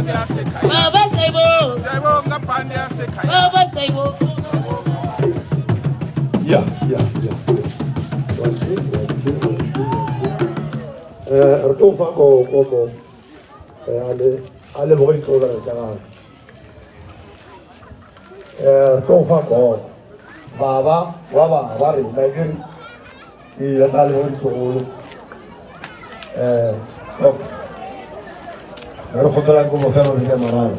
Baba Saibo. Baba Saibo. Yeah. Retour comme allez voir une chose retour Baba Wari Megan il est allé voir une chose retour comme faire un camarade.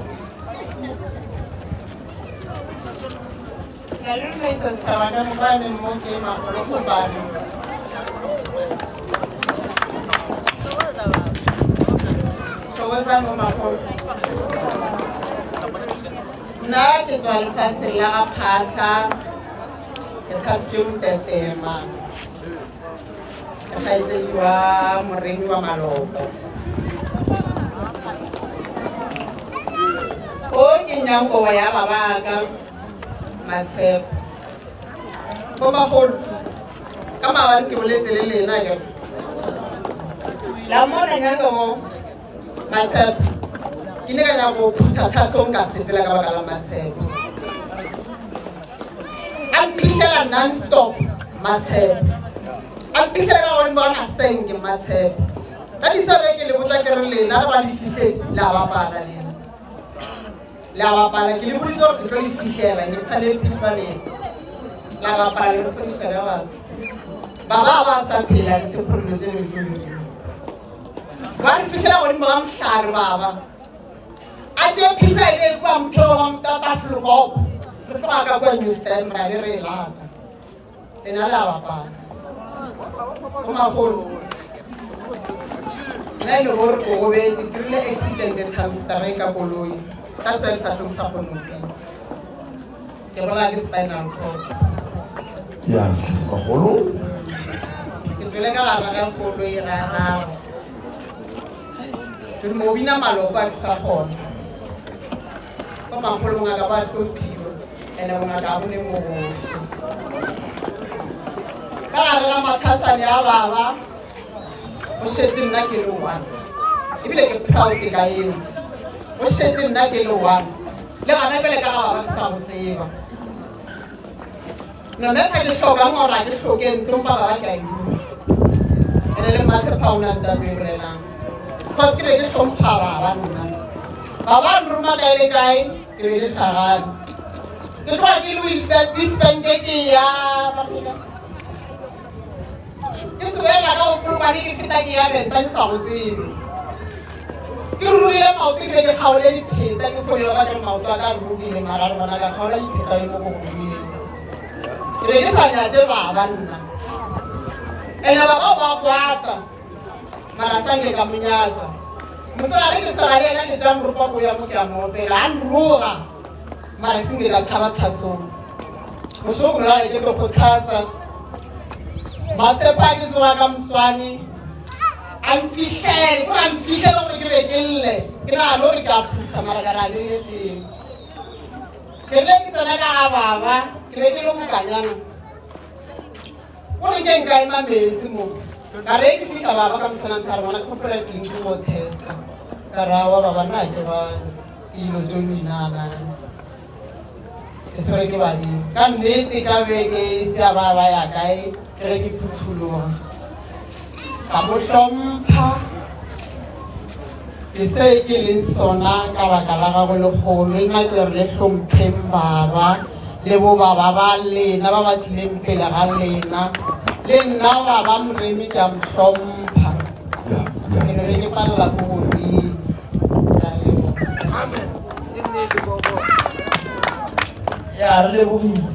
La lune est sur la campagne de monter ma propre. Na ke tswa lefatsheng la Gaphahla ke costume tetema ke gaetsediwa moremi wa maloko o ke nyango ya babaka Matshepo go magolo ka maabane ke boletse le lena ke la mona nyango mo Matshepo ini ka nyako phutha thasong ka sepela ka baka la Matshepo ampihlela non-stop Matshepo ampihlela ka gore bona senge Matshepo ka disore ke le botsa ke re lena ba di fihletse la bapala lena la bapala ke le botsa gore ke tlo di fihlela ke tshale phifane la bapala le se shela ba sa phela le se pholo tse le tlo ba di fihlela gore mo ga mhlare baba ate phifane kwa mpho wa mtata fluko re tloga ka kwa New Stand ra re lata ena la bapala o magolo nne le gore go betse ke rile accident e hamster ka koloi ka swele sa tlong sa konopi ke bola ke spinal cord Ya, magolo ke tswele ka gara ga koloi ga gago ke mo bina maloko a sa gona ko magolo nga ka ba tlhophiwa ene nga ka bone mo go ka gara ga mathasane a baba o shetse nna ke le one ebile ke proud ka eo o shetse nna ke le one le gana pele ka ga baba ke sa go tseba no me ka ke hloka ngora ke hlokeng tumpa baba ka eo ene le Matshepo ona nta be bolelang because ke be ke hlompha baba nna baba nruma ka ile kae ke be ke sagane ke tloga ke le Witbank ke ya ke subela ka Polokwane ke feta ke ya Benta ke sa go tsebe ke ruile maoto ke ke kgaole dipheta ke folela ka ke maoto a ka rubile mara re bona ka kgaola dipheta e mo go ruile ke be ke sa nyatse baba nna ene baba o a kwata mara sange ka monyatsa mosegare ke segare ena ke tsa moropa ko ya mo ke a moopela a nroga mara senge ka tšhaba thasong mošogolale ke tlo kgothatsa Matshepo a ke tsewa ka moswane a mfihlele gore a mfihlele gore ke be ke lle ke nagane gore ke a phutha mara ka ra leletseng ke rile ke tsena ka ga baba ke be ke le mokanyana gore ke nka ema metsi mo ka re ke fitlha baba ka moswanang ka re bona corporate link mo testa ka rawa baba nna ke ba ilo joninana ke sore ke badise ka nnete ka beke se a baba ya kae ke re ke phuthuloga ka mo hlompha ke se ke leng sona ka baka la gago legolo le nna ke re le hlompheng baba le bo baba ba lena ba ba tlileng pele ga lena le nna baba moremi ke a mo hlompha ke re ke palela ko bodimo ya re le bodimo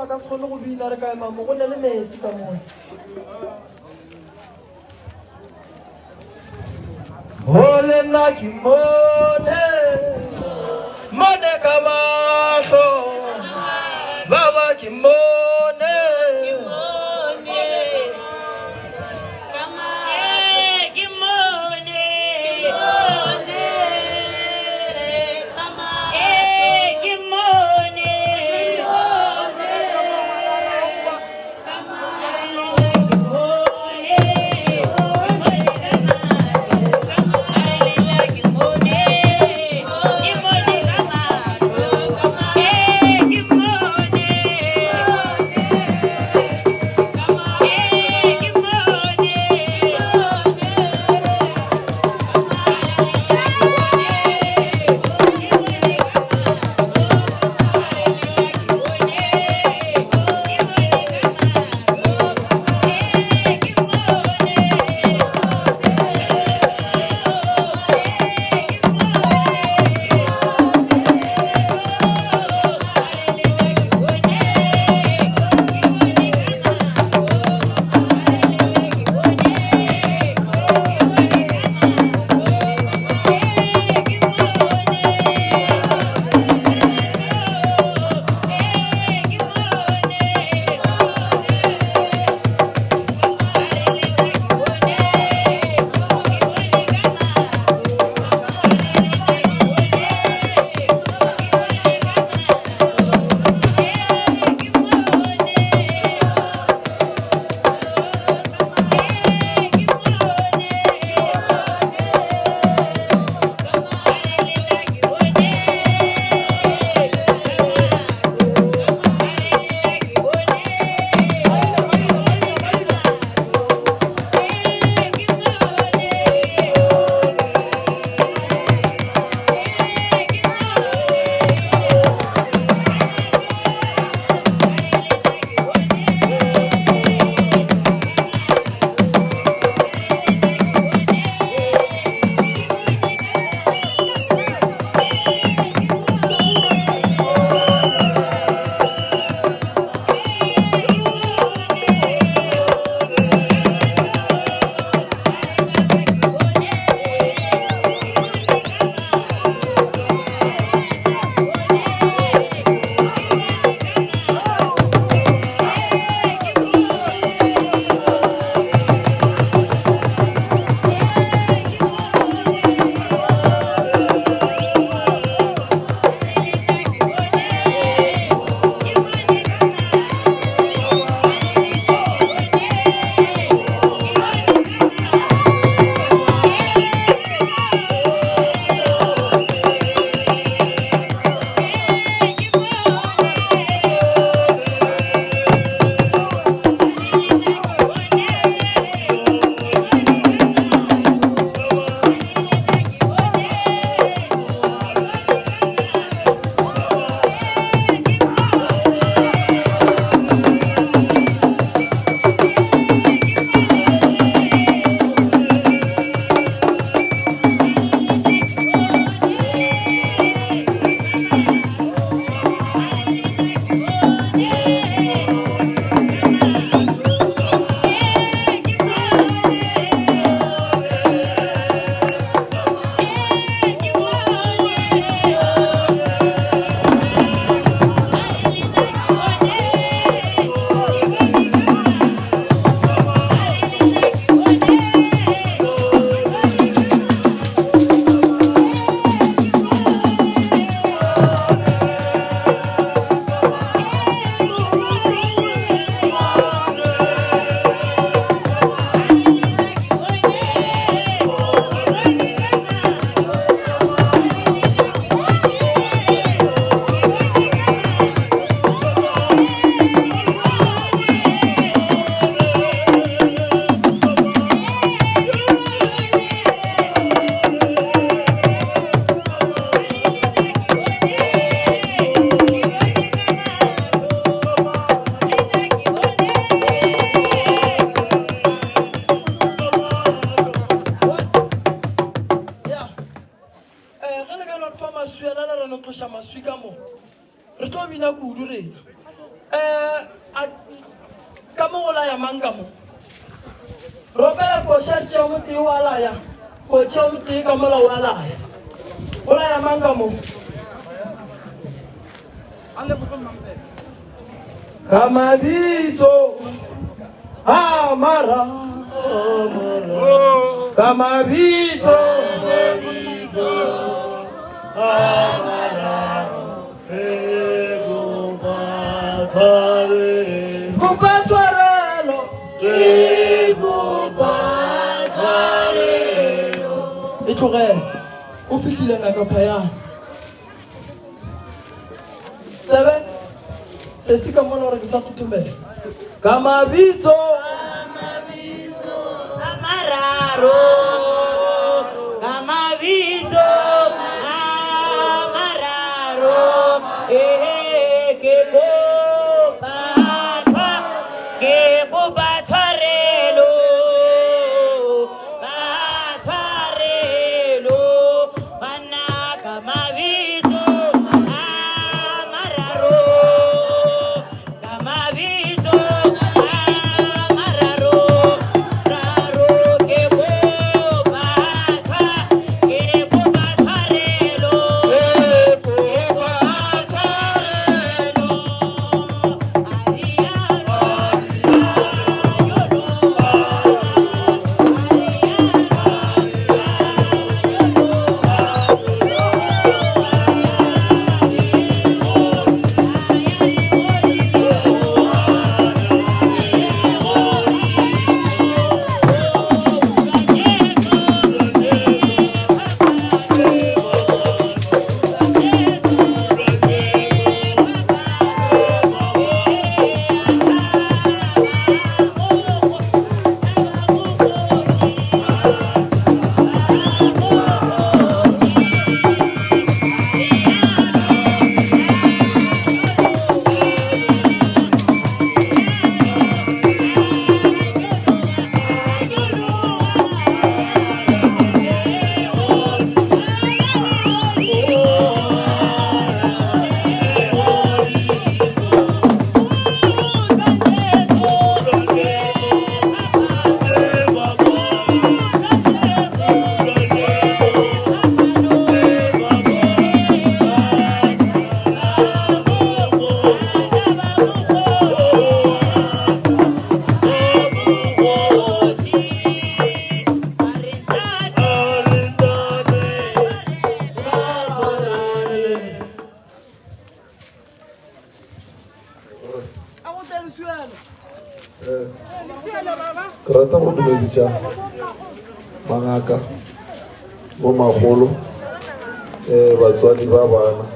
ba ka se kgone go bina re ka ema mo go ne le metsi ka moo. Ole nna ke mone ka mahlo baba ke mone Kamu ulaya mangamu. Robert Kosher Chomuti Walaya. Kochomuti Kamala Walaya. Ulaya mangamu. Kamabito Amara. Kamabito Amara. Kupatwarelo Itlogela o fihlile ngaka phaya tsebe se se ka mona gore ke sa tutumela ka mabitso amararo ke bo batshwarelo bana ka mabitso amararo ke bo batshwarelo Kereta mo dumedisa mangaka mo magolo batswadi ba bana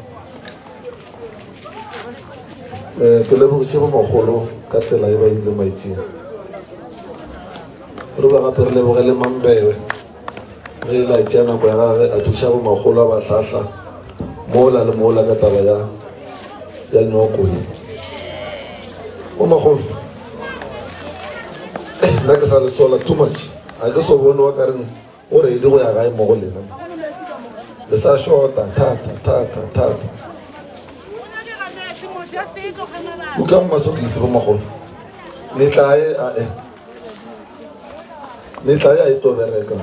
ke lebogiše bo magolo ka tsela e ba ile maitseng re ba gape re leboge le Mambewe ge e laetša nako ya gage a thuša bo magolo a bahlahla mola le mola ka taba ya nyoko ye bo magolo nna ke sa le sola too much a ke so bone wa ka reng o reedi go ya gae mo go lena le sa shota thata o ka mmasokise bo magolo netlae a e tobereka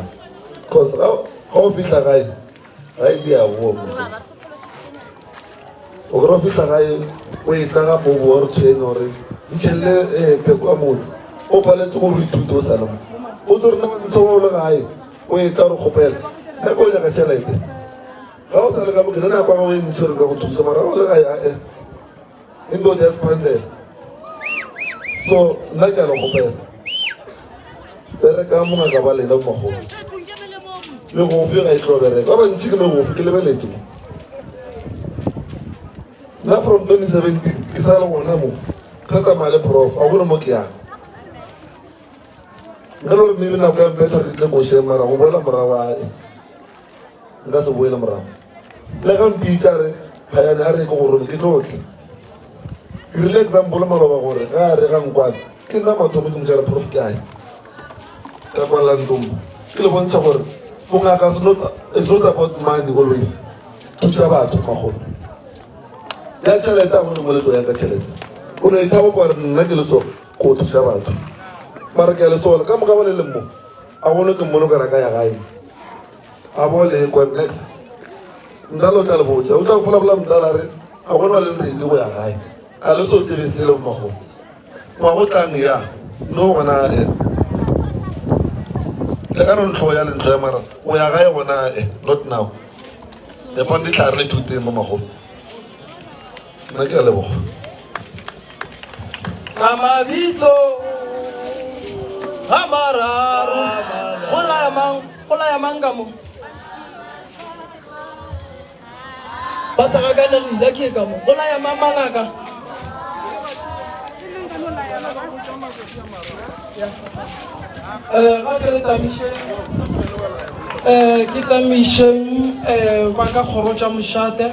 cause ga o fitlha gae ga e di a boa o kry o fitlha gae o e tlaga bobo re tshwene gore ntšhelele pheko a motse o paletse go ithuta o sale mo o tse rena ntshong o le gae o e tla re kgopela nako o nyaka tšhelete ga o sa le ka bokene nako ga o e ntšhi re ka go thusa mara o le gae ae into di a spandela so nna ke a le kgopela bereka mongaka ba lena bomagolo legofi ga e tlo bereka ba bantši ke legofi ke lebeletse mo nna from 2017 ke sa le gona mo ke sa tsamaya le prof a gone mo ke yang nka le gore maybe nako ya mpetha re tle koše mara go boela morago ae nka se boele morago le ga mpitša re phayane a re ke gorone ke tlotle ke rile example maloba gore ga a re ga nkwane ke nna mathomo ke motšare prof ke ae ka kwalantombo ke le bontšha gore bongaka it's not about money always thuša batho magolo ya tšhelete a gone mo letlo ya ka tšhelete o ne ithabo gore nna ke le so go thusa batho mara ke le so ka mo ka ba le mo a gone ke mmono ka raka ya gae a bole kwa next ndalo tla le botsa o tla go fola mdala re a gone le re go ya gae a le so tsebe se le mo go tlang ya no gona le ka no ntlo ya le ntlo ya mara o ya gae gona not now le pande tlhare le thutte mo mago nna ke a leboga Amabito Amararo Kola ya mangamo Basa ga kana rile ke ka mo kola ya mamangaka ga ke le tamishe ke tamishe ba ka khorotsa moshate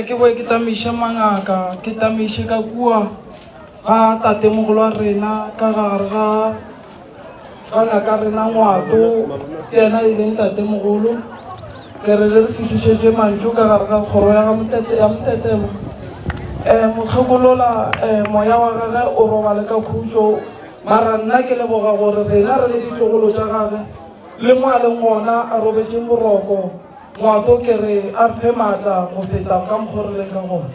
ke boe ke tamishe mangaka ke tamishe ka bua ga tate mogolo wa rena ka gare ga ngaka rena ngwato ke yena e leng tate mogolo ke re le re fitlhišetše mantšu ka gare ga kgoro ya motetema mokgekolola moya wa gage o robale ka khutšo mara nna ke leboga gore rena re le ditlogolo tša gage le ngwaleng gona a robetšeng boroko ngwato ke re a re fe maatla go feta ka mokgoreleng ka gona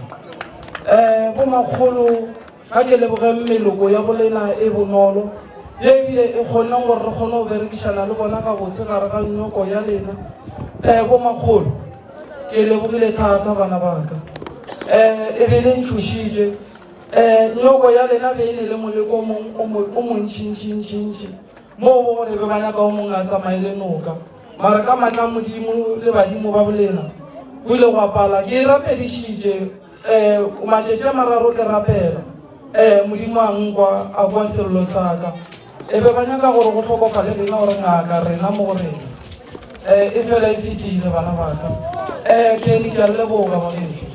bomakgolo ga ke lebogeng meloko ya bolena e bonolo ye ebile e kgonang gore re kgone go berekišana le bona ka botse gare ga nyoko ya lena bomakgolo ke lebogile thata bana baka e be le ntšhošitše nyoko ya lena be e ne le moleko o montšintšintšintši moo bo gore be ba nyaka o mongwe a tsamaele noka mara ka maatla modimo le badimo ba bolena go ile go apala ke e rapedišitše matšetše mararo ke rapela modimo a nkwa a kwa sello saka e be ba nyaka gore go tlhokofale rena gore ngaka rena mo go rena e fela e fetile bana baka ke ne ke a leboga bageso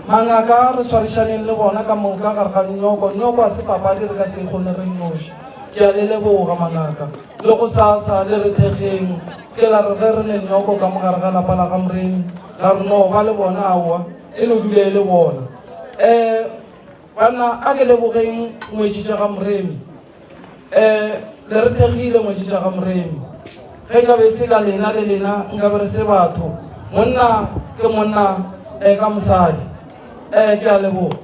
mangaka re swarišaneng le bona ka moka gare ga nyoko a se papadi re ka se kgone re noši ke a le leboga mangaka le go sasa le re thekgeng se la re ge re ne nyoko ka mogare ga lapa la ga moremi ga re no ba le bona aowa e no dule e le bona bana a ke lebogeng ngwetšitša ga moremi le re thegile ngwetšitša ga moremi ge ka be se ka lena le lena nka be re se batho monna ke monna ka mosadi ke a leboga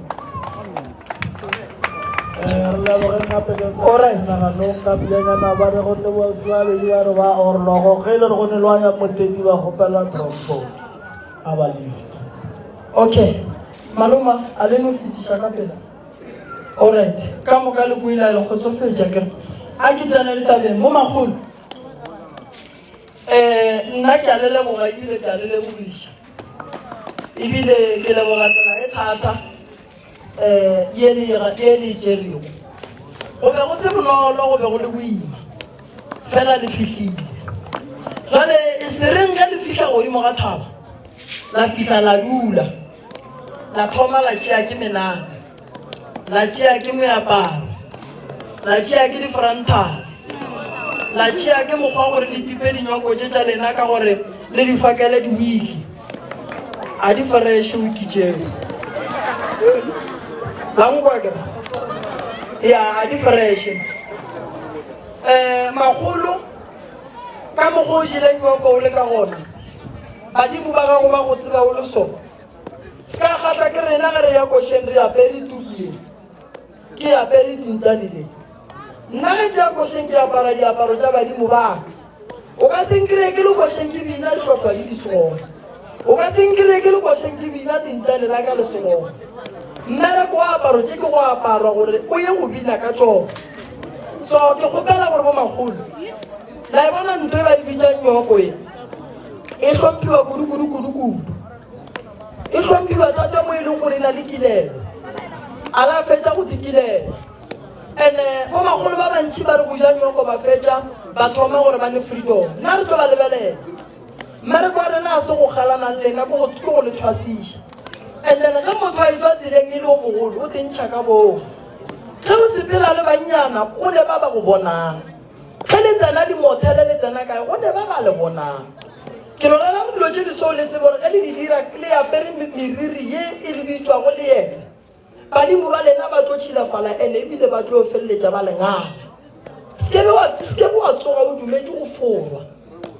okay maloma a le no fetiša ka pela alright ka moka le kuila le kgotsofetša kere a ke tsena le tabeng mo magolo nna ke a le leboga ebile ke a le lebogiša ebile ke leboga tsela e thata ye le e tšerego go be go se bonolo go be go le boima fela le fihlile jale e sereng ge le fihla godimo ga thaba la fihla la dula la thoma la tšea ke menane la tšea ke meaparo la tšea ke difrantale la tšea ke mokgwa gore le tipe dinyoko tše tša lena ka gore le di fakele diwiki a di fresh wiki tšeo langwa ke ya a di fresh magolo ka mokgwa o jileng nyoko o le ka gona badimo ba gago ba go tseba o le sona ska khatla ke rena ge re ya košeng re apere tubie ke apere dintane le nna ge ke ya košeng ke apara diaparo tša badimo baka o ka senkire ke le košeng ke bina ditlhotlhwa di disegona o ka senkire ke le košeng ke bina dintane la ka lesegona mmele ko aparo tše ke go aparwa gore o ye go bina ka tšona so ke kgopela gore bo magolo la e bona ntho e ba e bitšang nyoko e hlomphiwa kudu e hlomphiwa thata mo e leng gore e na le kilelo a la fetša go dikilelo and-e bo magolo ba bantši ba re go ja nyoko ba fetša ba thoma gore ba ne freedom nna re tlo ba lebelela mmereko wa rena a se go galanang lena ke go le thwasiša and then ge motho a etswa tseleng e le o mogolo o tentšha ka boo ge o sepela le bannyana go ne ba go bonang ge le tsena dimothele le tsena kae go ne ba le bonang ke lolela go dilo tše di seo le tsebe gore ge le di dira le apere meriri ye e le bitswago le etse badimo ba lena ba tlo tšhilafala ene ebile ba tlo feleletša ba lengana. Se ke be wa tsoga o dumetse go forwa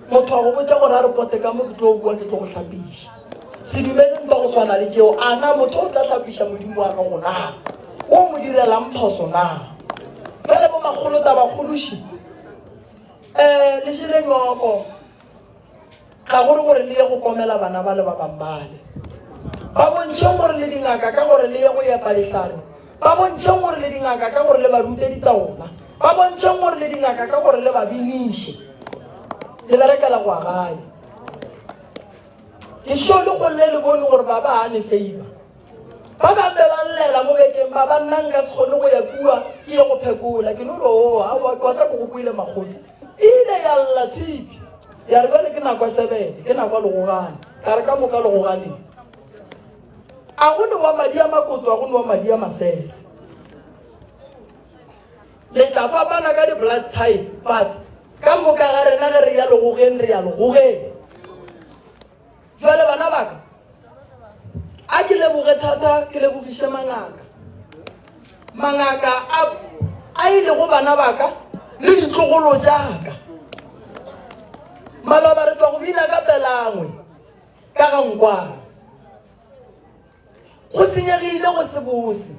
motho wa go botsa gore a repote ka mo ke tlo bua ke tlo go hlapiša. Se dumeleng ba go tshwana le tšeo ana motho o tla hlapiša modimo wa gago na o mo direlang phoso na. Jale bo magolo tabagološi le jile nyoko ga gore le ye go komela bana ba le ba bambale ba bontšheng gore le dingaka ka gore le ye go epa lehlare ba bontšheng gore le dingaka ka gore le ba rute ditaola ba bontšheng gore le dingaka ka gore le ba biniše le berekela go agae ke sho le go le bone gore ba ba ane favor ba ba be ba llela mo bekeng ba ba nnang ka se kgone go ya bua ke ye go phekola ke no lo wa sa go kuile magolo ile ya lla tshipi ya re bale ke nako 7 ke nako legogane ka re ka moka legogane a go ne wa madi a makoto a go ne wa madi a masese le tla fa bana ka di blood type but ka moka ga rena ge re ya legogeng re ya legogeng jwale bana baka a ke leboge thata ke lebogiše mangaka a ile go bana baka le ditlogolo jaaka maloba re twa go bina ka pelangwe ka ga nkwana go senyegile go se bose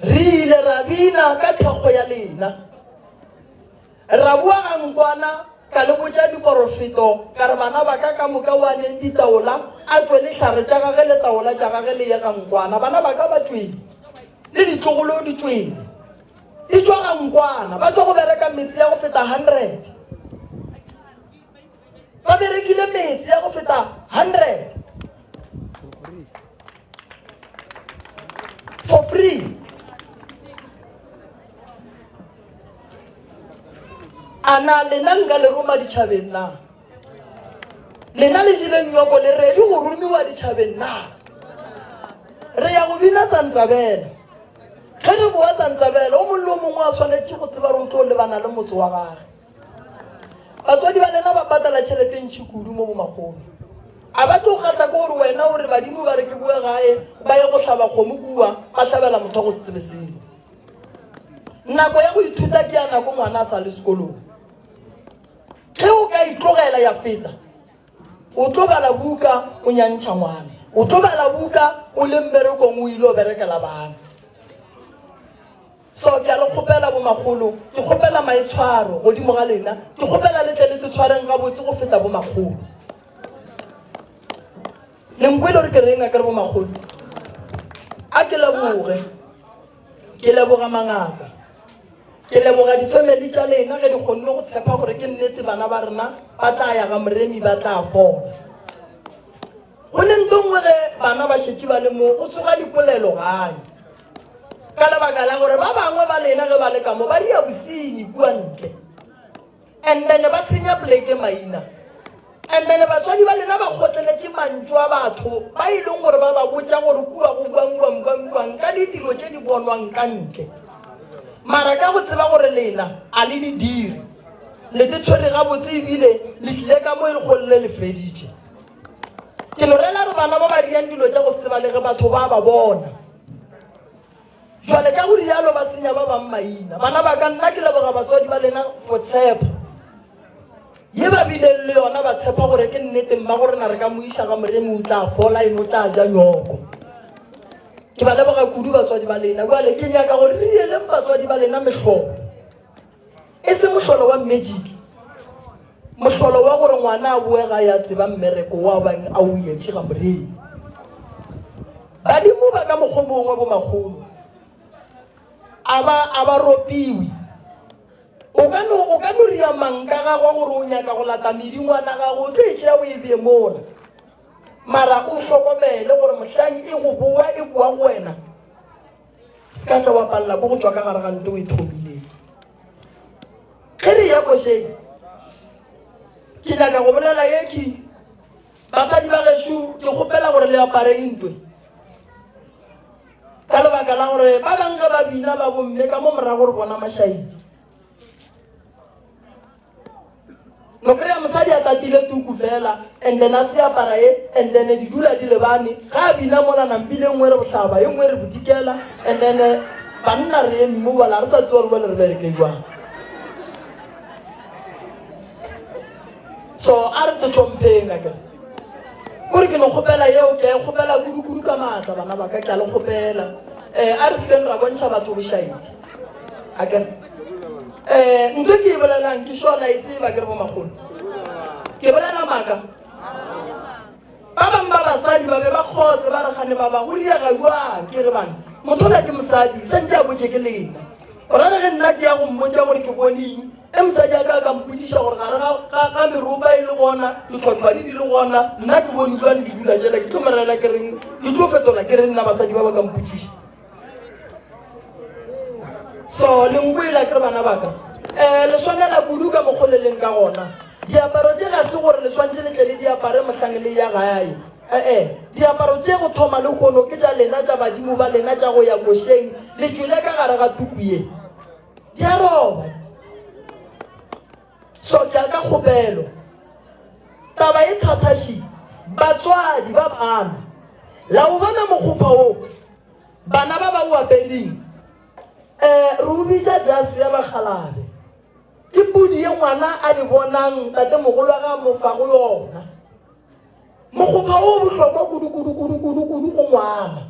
re ile ra bina ka thekgo ya lena ra bua ga nkwana ka le botša diporofeto ka re bana ba ka moka wa neng ditaola a tswe lehlare tša gage le taola tša gage le ye ga nkwana bana ba ka ba tswele le ditlogolo di tswele di tswa ga nkwana ba tswa go bereka metsi ya go feta 100 ba berekile metsi ya go feta 100 for free ana lena nka le roma ditšhabeng na lena le jileng nyoko le redi go romiwa ditšhabeng na re ya go bina Tsantsabela ge re boa Tsantsabela o mongwe le o mongwe a swanetše go tseba re o tlo lebana le motse wa gage batswadi ba lena ba patala tšhelete ntšhi kudu mo bomagolo a ba tlo kgatla ke gore wena gore badimo ba re ke bue gae ba ye go hlaba kgomo kua ba hlabela motho go se tsebe selo nako ya go ithuta ke ya nako ngwana a sa le sekolong ge o ka itlogela ya feta o tlo bala buka o nyantšha ngwana o tlo bala buka o le mmerekong o ile o berekela bana so ke a le kgopela bomagolo ke kgopela maitshwaro godimo ga lena ke kgopela le tle le te tshwareng ga botse go feta bomagolo le mkwele gore ke reng a ke re bomagolo a ke leboga mangaka ke leboga difamily tša lena ge di kgonne go tshepa gore ke nnete bana ba rena ba tla ya ga moremi ba tla fola go le ntongwe ge bana ba šetše ba le mo go tsoga dipolelo gae ka lebaka la gore ba bangwe ba lena ge ba le ka mo ba dia bosenyi kua ntle and then ba senya poleke maina and then batswadi ba lena ba kgotleletše mantšu a batho ba e leng gore ba ba botša gore kua go buang ka ditiro tše di bonwang ka ntle mara ka go tseba gore lena a le di diri le te tshwere ga botse ebile le tlile ka mo e le golle le feditše ke no rela re bana ba ba diang dilo tša go se tseba le ge batho ba ba bona jwale ka go rialo ba senya ba bang maina bana ba ka nna ke leboga batswadi ba lena for tshepo ye ba bileng le yona ba tshepa gore ke nnete mma gore na re ka mo iša ga moremi o tla fola eno o tla ja nyoko ke ba leboga kudu batswadi ba lena jwale ke nyaka gore re eleng batswadi ba lena mehlolo e se mohlolo wa magic mohlolo wa gore ngwana a boe ga ya tseba mmereko wa bang a o yetše ga moremi badimo ba ka mokgwa mongwe bomagolo a ba ropiwe o ka no ria manka ga go gore o nyaka go lata medi ngwana ga go tlo itšea o e bee mola mara o hlokomele gore mohlang e go boa e bua go wena se ka tla wa palela ko go tswa ka gare ga nte o e thobileng ge re ya košeng ke nyaka go bolela yeki basadi ba gešo ke kgopela gore le apareng ntwe ka lebaka la gore ba bang ge ba bina ba bomme ka mo morago gore bona mašaedi no kry-a mosadi a tatile tuku fela and then a se apara e and then di dula di lebane ga a bina mola nampile nngwe re botlhaba e nngwe re bodikela and then banna re eme mo bala re sa tsewa re bale re berekeiwang. So a re te tlhompheng a kere kore ke no kgopela eo ke a kgopela kudu-kudu ka maatla bana ba ka ke a le kgopela a re sekeng ra bontšha batho bošaedi a kere ntho ke e bolelang ke šola e tseba ke re bo magolo ke bolela maaka ba bangwe ba basadi ba be ba kgotse ba re gane ba ba go diega jwang ke re bana motho la ke mosadi santse a botse ke lena gona le ge nna ke ya go mmotsa gore ke boneng e mosadi a ka mpodiša gore gare ga meropa e le gona ditlhotlhwadi di le gona nna ke bone jwane di dula jela ke tlo merela ke reng ke tlo fetola ke re nna basadi ba ba ka mpodiša. So le nkwela ke re bana baka le swanela kudu ka mokgoleleng ka gona diaparo tse ga se gore le swantse le tle le diapare mohlang le ya gae diaparo tse go thoma le kgono ke tša lena tša badimo ba lena tša go ya košeng le tswile ka gare ga tuku ye di a roba. So ke a ka kgopelo taba e thathaši batswadi ba bana la o bona mokgopha o bana ba ba o apereng re o bitša jase ya bagalabe ke pudi ye ngwana a di bonang tate mogolo wa ga mofago yona mokgopha o bohlokwa kudu go ngwana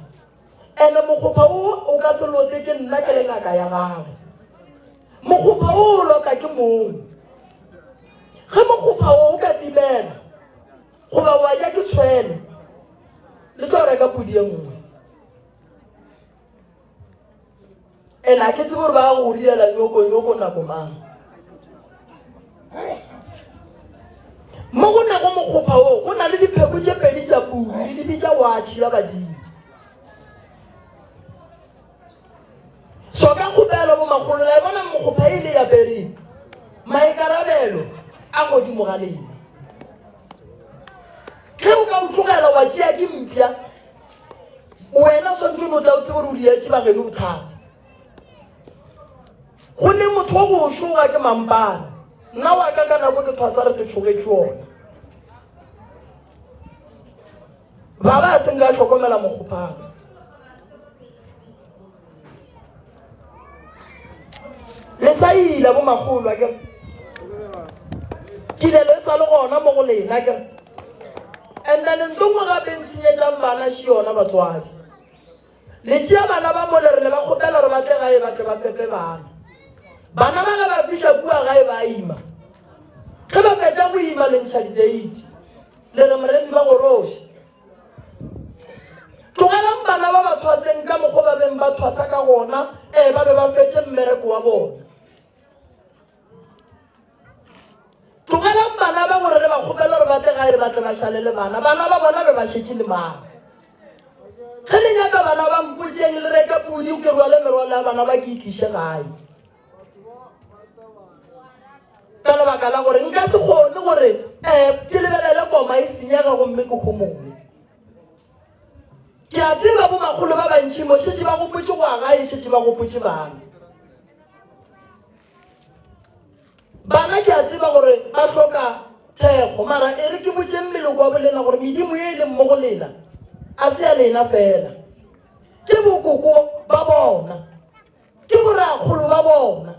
ene mokgopha o ka se lote ke nna ke le ngaka ya gagwe mokgopha o loka ke mong ge mokgopha o ka timela goba wa ja ke tshwele le tlo reka pudi ye nngwe ene a ke tse gore ba go riela nyoko nako mang mo go nako mokgopha o go na le dipheko tše pedi tša pudi le di bitša watšhi ya badimo. So ka kgopela bo magolo la e bona mokgopha e le ya bereng maikarabelo a godimo ga lena ge o ka o tlogela wa tšea ke mpša wena swantse o no tla o tse gore o dietše bageno bothata go le motho wa go šoga ke mampana nna wa ka ka nako ke thwasa re ke tšhogetše ona ba ba seng ka tlhokomela mokgophana le sa ila bo magolo ke kilelo e sa le gona mo go lena ke and then ntoko gape ntshenyetsang bana še yona batswadi le tšea bana ba mo le re le ba kgopela gore ba tle gae ba tle ba fepe bana bana ba ga ba fitlha kua gae ba ima ge ba fetša go ima le ntšha dideiti le re moredi ba goroše tlogelang bana ba ba thwaseng ka mokgwa ba beng ba thwasa ka gona ba be ba fetše mmereko wa bona tlogelang bana ba gore le ba kgopela gore ba tle gae ba tle ba šalele bana ba bona be ba šetše le mana ge le nyaka bana ba mpotšeng le reka pudi o ke rwale merwalo ya bana ba ke itliše gae ka lebaka la gore nka se kgone gore ke lebelele koma e senyega gomme ke kgomongwe ke a tseba bo magolo ba bantšhi mo šetše ba gopotše go agae šetše ba gopotše bana ke a tseba gore ba hloka thekgo mara e re ke botše mmele kwa bolena gore medimo ye e leng mo go lela a se ya lena fela ke bokoko ba bona ke borakgolo ba bona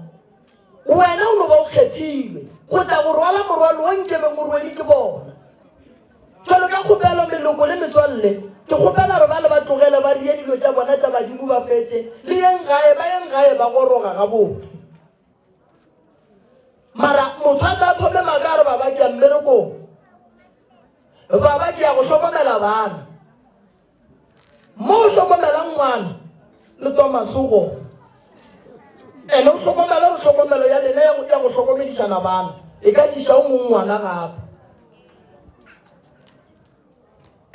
wena o no ba o kgethilwe go tla go rwala morwalo o nkemeng o rwedi ke bona jalo ka kgopelo meloko le metswalle ke kgopela re ba le ba tlogele ba rie dilo tša bona tša badimo ba fetše le yeng gae ba goroga gabotse mara motho a tla thome maka re baba ke ya mmerekong baba ke ya go hlokomela bana mo o hlokomelang ngwana le tomasogo ene o hlokomelo ya lena ya go hlokomedišana bana e ka tiša o mong ngwana gape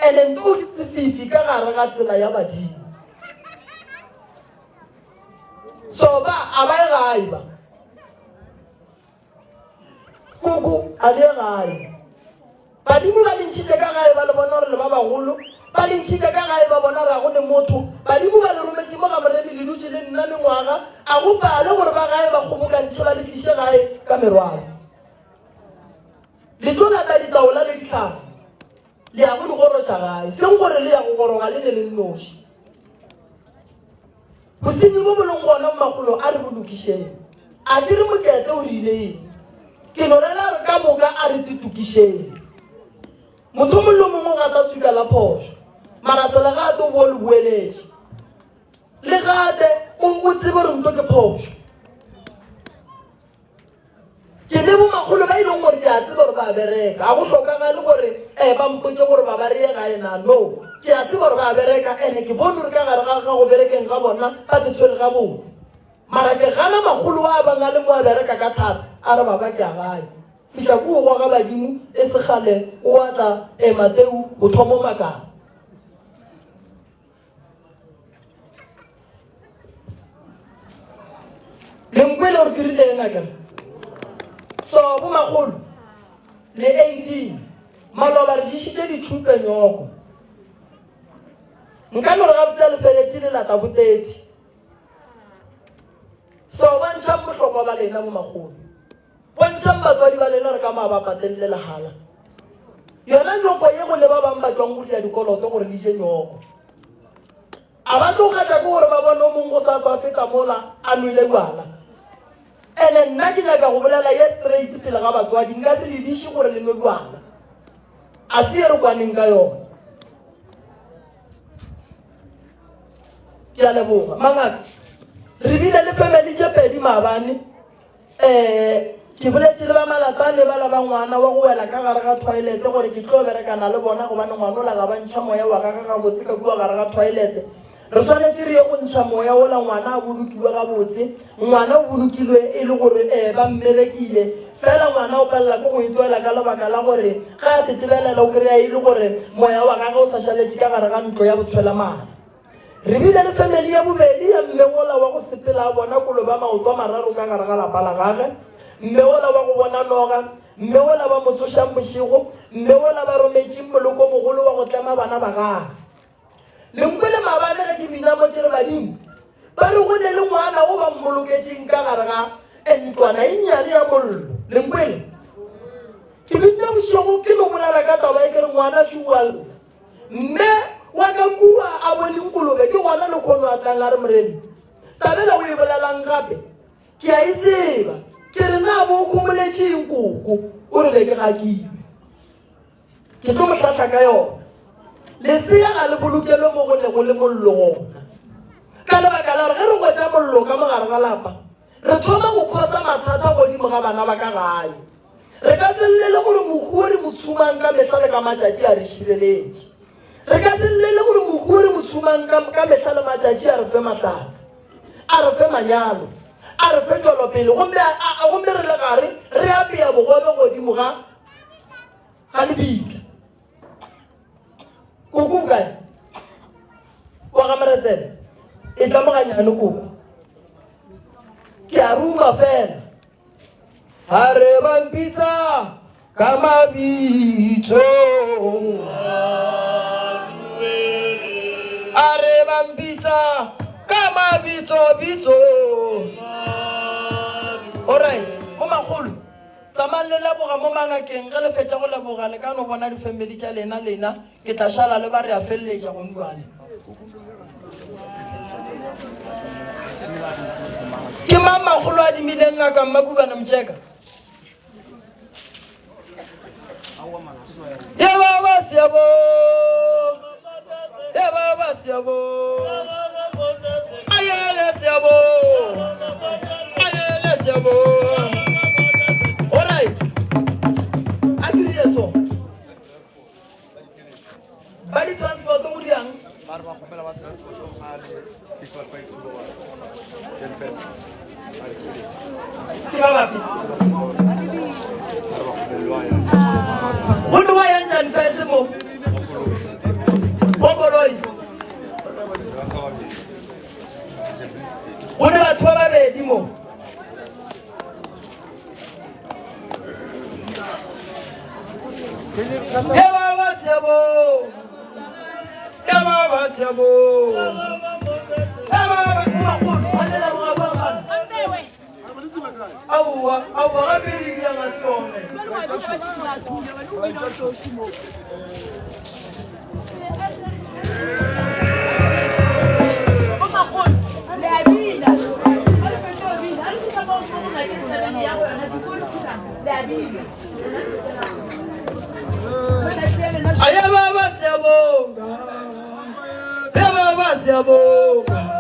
ene nto ke sefifi ka gare ga tsela ya badimo so ba a ba e gae ba kuku a le gae badimo ba lentšhitše ka gae ba le bona gore le ba bagolo ba lentšhitše ka gae ba bona ra go ne motho badimo ba le rometše mo ga moredi le dutše le nna mengwaga a go pale gore ba gae ba kgobokantšhe ba le tliše gae ka merwalo le tlo lata ditaola le ditlhare le ya go di goroša gae seng gore le ya go goroga le ne le noši bosenyi mo boleng gona magolo a re bolokišeng a di re mokete o rile eng ke no rela re ka moka a re titukišeng motho mongwe le mongwe ga ta suka la phošo mara se legate o bo le boeletše legate o tsebe gore nto ke phošo ke le bo magolo ba ileng gore ke a tsebe gore ba bereka a go tlhokagale gore ba mpotse gore ba reye gae na no ke a tsebe gore ba bereka ene ke bone gore ka gare ga go berekeng ga bona ba ke tshwere ga botse mara ke gana magolo a bang a le mo a bereka ka thata a re baba ke a gae fitlha ko go ga badimo e segale o atla Mateu o thomo makana le mkwele gore ke rileng a kere so bo magolo le 18 maloba re dišitše ditšhupe nyoko nka no re ga botsa lefeletse le lata botetsi so bontšhang bohlokwa ba lena bo magolo bontšhang batswadi ba lena re ka maa ba patelele lehala yona nyoko ye go le ba bang ba tswang go dia dikoloto gore le je nyoko a ba tlo kgatla ke gore ba bone o mongwe go sa feta mola a nwele bjala ene nna ke nyaka go bolela ye straight pele ga batswadi nka se le diše gore le nwe bjala a se ye re kwaneng ka yona ke a leboga mangaka re bile le family tše pedi maabane ke boletše le ba malapa le bala ba ngwana wa go wela ka gare ga toilete gore ke tlo berekana le bona gobane ngwana o la ga bantšha moya wa gaga ga botse ka kua gare ga toilete re tshwanetse re ye go ntšha moya ola ngwana a bolokiwe ga botse ngwana o bolokilwe e le gore ba mmerekile fela ngwana o palela ko go itwela ka lebaka la gore ga a tetebelela o kry-a e le gore moya wa gaga o sa šaletše ka gare ga ntlo ya botshwela mane re bile le family ya bobedi ya mme ola wa go sepela a bona kolo ba maoto a mararo ka gare ga lapa la gage mme ola wa go bona noga mme ola ba motsošang bošego mme ola ba rometšeng moloko mogolo wa go tlema bana ba gage lenkwe le mabane ge ke bina mo ke re badimo ba re go ne le ngwana o ba mmoloketseng ka gare ga ntlwana e nnyane ya mollo lenkwele ke bina bošego ke no bolela ka taba e ke re ngwana šual mme wa ka kua a boneng kolobe ke gona le kgono a tlang a re moremi tabela o e bolelang gape ke a e tseba ke re na bo o kgomoletšeng koko o re be ke gakiwe ke tlo motlhatlha ka yona lesea ga le bolokelwe mo go ne go le mollo gona ka lebaka la gore ge re gwetsa mollo ka mogare ga lapa re thoma go kgosa mathata godimo ga bana ba ka gae re ka se llele gore mohuo re mo tshumang ka mehla le ka matšatši a re šireletše re ka se llele gore mohuo re mo tshumang ka mehla le matšatši a re fe mahlatse a re fe manyalo a re fe tšwelopele gomme re le gare re apea bogobe godimo ga lebitla koko kae wa ga meretsele e tlamoganyane koko ke a ruma fela a re bampitsa ka mabitso a re bampitsa ka mabitso alright o magolo tsamang le leboga mo mangakeng ge le fetša go leboga le ka no bona difamily tša lena ke tla šala le ba re a feleletša gomane ke mang magolo a dimileng ngaka mmabukana motšeka ye baba seabo ayele seabo alright a dirile so ba di transport mo diang ke ba bapi go no wa yang jan fese mo bokoloi go ne batho ba babedi mo ya baba seabo awa ga bedi di yang a sone Aya baba siyabonga. Ya baba siyabonga.